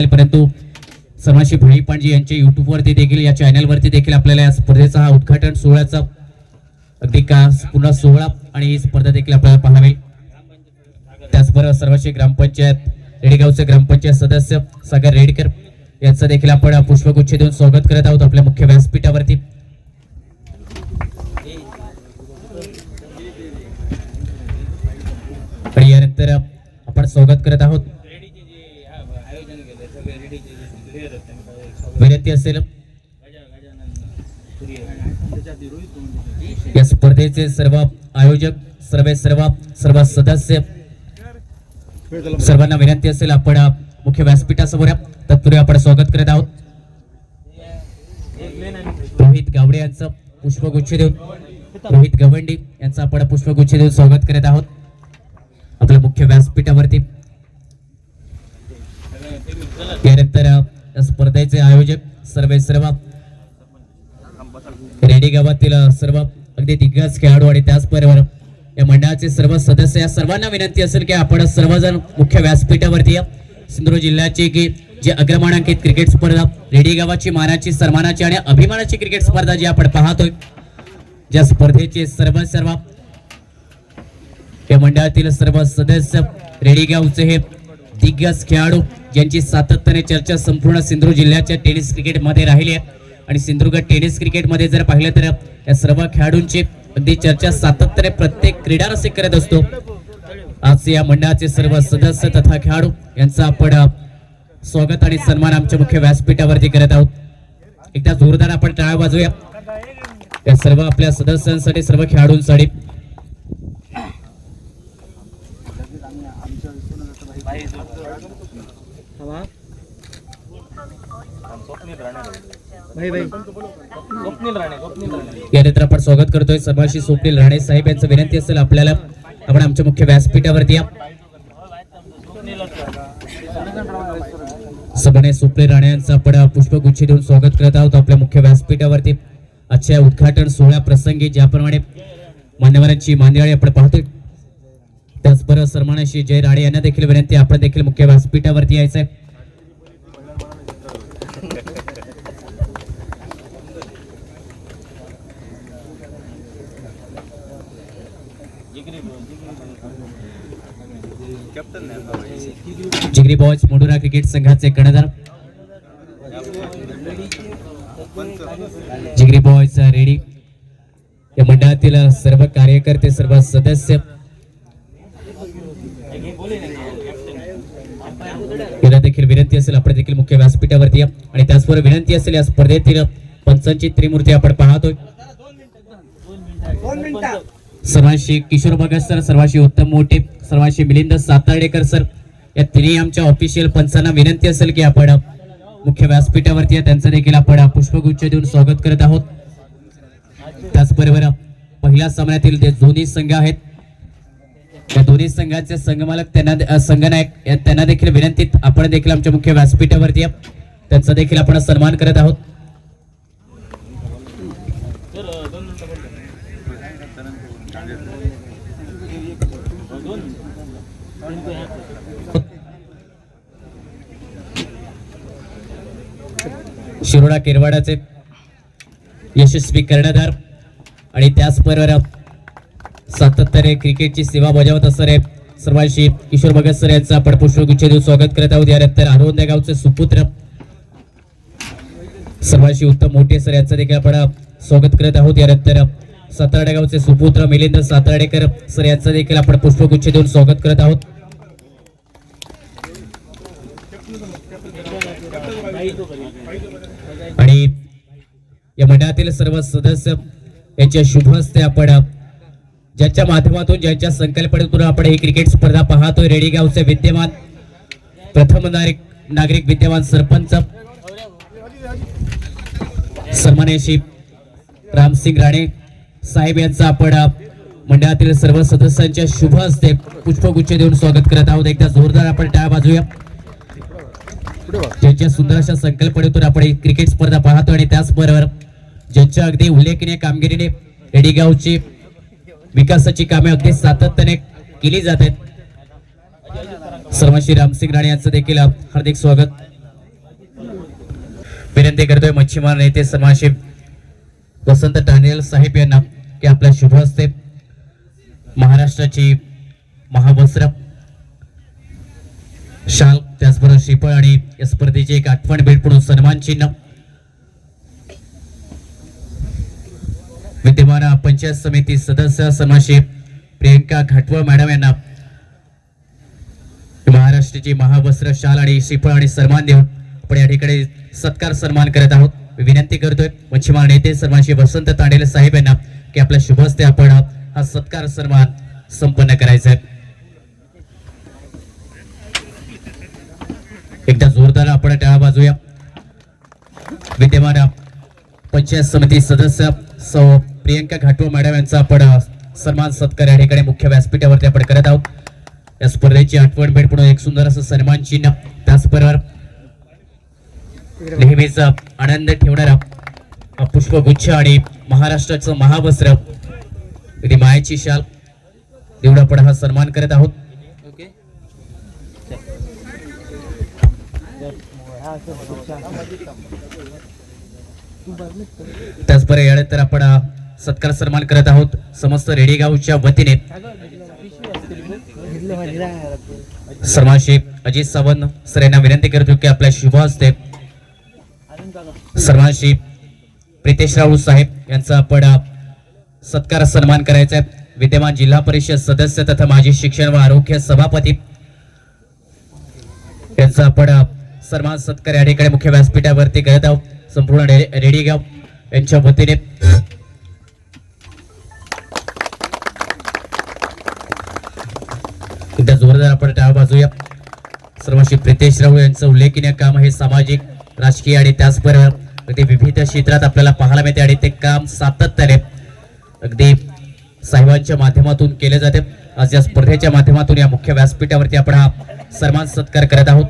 परंतु सर्वांशी भाई पांडे यांच्या YouTube वरती देखील या चॅनल वरती देखील आपल्याला या स्पर्धेचा हा उद्घाटन सोहळ्याचा अगदी पुन्हा सोहळा आणि ही स्पर्धा देखील आपल्याला पाहावी। त्याचबरोबर सर्वांशी ग्रामपंचायत रेडीगावचे ग्रामपंचायत सदस्य सागर रेडकर यांचं देखील आपण पुष्पगुच्छ देऊन स्वागत करत आहोत आपल्या मुख्य व्यासपीठावरती। आणि यानंतर आपण स्वागत करत आहोत विनंती असेल या स्पर्धेचे सर्व आयोजक सर्व सदस्य सर्वांना विनंती असेल आपण मुख्य व्यासपीठासमोर तत्पूर्वी आपण स्वागत करत आहोत रोहित गावडे यांचं पुष्पगुच्छ देऊन रोहित गवंडी यांचं आपण पुष्पगुच्छ देऊन स्वागत करत आहोत आपल्या मुख्य व्यासपीठावरती। यानंतर स्पर्धेचे आयोजक सर्व रेडी गावातील सर्व अगदी दिग्गज खेळाडू आणि त्याचबरोबर या मंडळाचे सर्व सदस्य या सर्वांना विनंती असेल की आपण सर्वजण मुख्य व्यासपीठावरती या सिंधुदुर्ग जिल्ह्याची की जी अग्रमानांकित क्रिकेट स्पर्धा रेडी गावाची मानाची सन्मानाची आणि अभिमानाची क्रिकेट स्पर्धा जी आपण पाहतोय ज्या स्पर्धेचे सर्व या मंडळातील सर्व सदस्य रेडी गावचे हे दिग्गज खेळाडू ज्यांची सातत्याने चर्चा संपूर्ण सिंधुदुर्ग जिल्ह्याच्या टेनिस क्रिकेट मध्ये राहिली आहे आणि सिंधुदुर्ग टेनिस क्रिकेट मध्ये जर पाहिलं तर या सर्व खेळाडूंची अगदी चर्चा सातत्याने प्रत्येक क्रीडा रसिक करत असतो। आज या मंडळाचे सर्व सदस्य तथा खेळाडू यांचा आपण स्वागत आणि सन्मान आमच्या मुख्य व्यासपीठावरती करत आहोत। एकदा जोरदार आपण टाळ्या वाजवूया या सर्व आपल्या सदस्यांसाठी सर्व खेळाडूंसाठी। यानंतर आपण स्वागत करतोय सर्वांशी स्वप्नील राणे साहेब यांचं विनंती असेल आपल्याला आपण आमच्या मुख्य व्यासपीठावरती या सगळे स्वप्नील राणे यांचं आपण पुष्पगुच्छ देऊन स्वागत करत आहोत आपल्या मुख्य व्यासपीठावरती। आजच्या उद्घाटन सोहळ्या प्रसंगी ज्याप्रमाणे मान्यवरांची मांदियाळी आपण पाहतोय त्याचबरोबर सन्मानाशी जय राणे यांना देखील विनंती आपण देखील मुख्य व्यासपीठावरती यायचंय। जिगरी बॉयज मोडुरा क्रिकेट संघाचे कर्णधार जिगरी बॉयज रेडी या मंडळातील सर्व कार्यकर्ते सर्व सदस्य यांना देखील विनंती असेल आपण देखील मुख्य व्यासपीठावरती या आणि त्याचबरोबर विनंती असेल या स्पर्धेतील पंचांची त्रिमूर्ती आपण पाहतोय सर्वांशी किशोर भगत सर सर्वांशी उत्तम मोठे सर्वांशी मिलिंद सातार्डेकर सर या तिन्ही आमच्या ऑफिशियल पंचांना विनंती असेल की आपण मुख्य व्यासपीठावरती त्यांचं देखील आपण पुष्पगुच्छ देऊन स्वागत करत आहोत। त्याचबरोबर पहिल्या सामन्यातील जे दोन्ही संघ आहेत त्या दोन्ही संघाचे संघमालक त्यांना संघनायक त्यांना देखील विनंती आपण देखील आमच्या मुख्य व्यासपीठावरती त्यांचा देखील आपण सन्मान करत आहोत। शिरोडा केरवाडाचे यशस्वी कर्णधार आणि त्याचबरोबर सातत्याने क्रिकेटची सेवा बजावत असणारे सर्वांशी किशोर भगत सर यांचं आपण पुष्पगुच्छ देऊन स्वागत करत आहोत। यानंतर आरोंदे गावचे सुपुत्र सर्वांशी उत्तम मोठे सर यांचं देखील आपण स्वागत करत आहोत। यानंतर सातार्डे गावचे सुपुत्र मिलिंद सातार्डेकर सर यांचं देखील आपण पुष्पगुच्छ देऊन स्वागत करत आहोत। आणि या मंडळातील सर्व सदस्य यांच्या शुभ हस्ते आपण ज्यांच्या माध्यमातून ज्यांच्या संकल्पनेतून आपण ही क्रिकेट स्पर्धा पाहतोय रेडी गावचे विद्यमान प्रथम नागरिक विद्यमान सरपंच सन्माननीय रामसिंग राणे साहेब यांचा आपण मंडळातील सर्व सदस्यांच्या शुभ हस्ते पुष्पगुच्छ देऊन स्वागत करत आहोत। एकदा जोरदार आपण टाळ्या वाजवूया ज्यांच्या सुंदर अशा संकल्पनेतून आपण ही क्रिकेट स्पर्धा पाहतो आणि त्याचबरोबर ज्यांच्या अगदी उल्लेखनीय कामगिरीने रेडी गावची विकासाची कामे अगदी सातत्याने केली जात आहेत। सर्वांशी रामसिंग राणे यांचं देखील हार्दिक स्वागत। विनंती करतोय मच्छीमार नेते सन्मानश्री वसंत टानेल साहेब यांना की आपल्या शुभ हस्ते महाराष्ट्राची महावस्त्र शाल त्याचबरोबर श्रीफळ आणि या स्पर्धेची एक आठवण भेट म्हणून सन्मान चिन्ह विद्यमान पंचायत समिती सदस्य सन्मानश्री प्रियंका घाटवळ मॅडम यांना महाराष्ट्राची महावस्त्र शाल आणि श्रीफळ आणि सन्मान देऊन आपण या ठिकाणी सत्कार सन्मान करत आहोत. विनंती करतोय मच्छीमार नेते सन्मानश्री वसंत तांडेल साहेब यांना की आपल्या शुभ हस्ते आपण हा सत्कार सन्मान संपन्न करायचा आहे. एकदा जोरदार आपण टाळ्या वाजवूया. विद्यमान पंचायत समिती सदस्य सौ प्रियंका घाटवळ मॅडम यांचा आपण सन्मान सत्कार या ठिकाणी मुख्य व्यासपीठावरती आपण करत आहोत. या स्पर्धेची आठवण भेट म्हणून एक सुंदर असं सन्मान चिन्ह त्याचबरोबर नेहमीच आनंद ठेवणारा पुष्पगुच्छ आणि महाराष्ट्राचं महावस्त्र मायेची शाल देऊन आपण हा सन्मान करत आहोत. त्याचबरोबर यानंतर आपण सत्कार सन्मान करत आहोत समस्त रेडीगावच्या वतीने सन्मानश्री अजित सावंत सर यांना विनंती करतो की आपल्या शुभ हस्ते सन्मानश्री प्रितेश राऊत साहेब यांचा आपण सत्कार सन्मान करायचा आहे. विद्यमान जिल्हा परिषद सदस्य तथा माजी शिक्षण व आरोग्य सभापती यांचा आपण सन्मान सत्कार या ठिकाणी मुख्य व्यासपीठावरती करत आहोत. संपूर्ण रेडीगाव यांच्या वतीने एकदा जोरदार आपण टाळ्या वाजवूया. सर्वश्री प्रितेश राऊत यांचं उल्लेखनीय काम हे सामाजिक राजकीय आणि त्याचबरोबर अगदी विविध क्षेत्रात आपल्याला पाहायला मिळते आणि ते काम सातत्याने अगदी साहेबांच्या माध्यमातून केले जाते. आज या स्पर्धेच्या माध्यमातून या मुख्य व्यासपीठावरती आपण हा सन्मान सत्कार करत आहोत.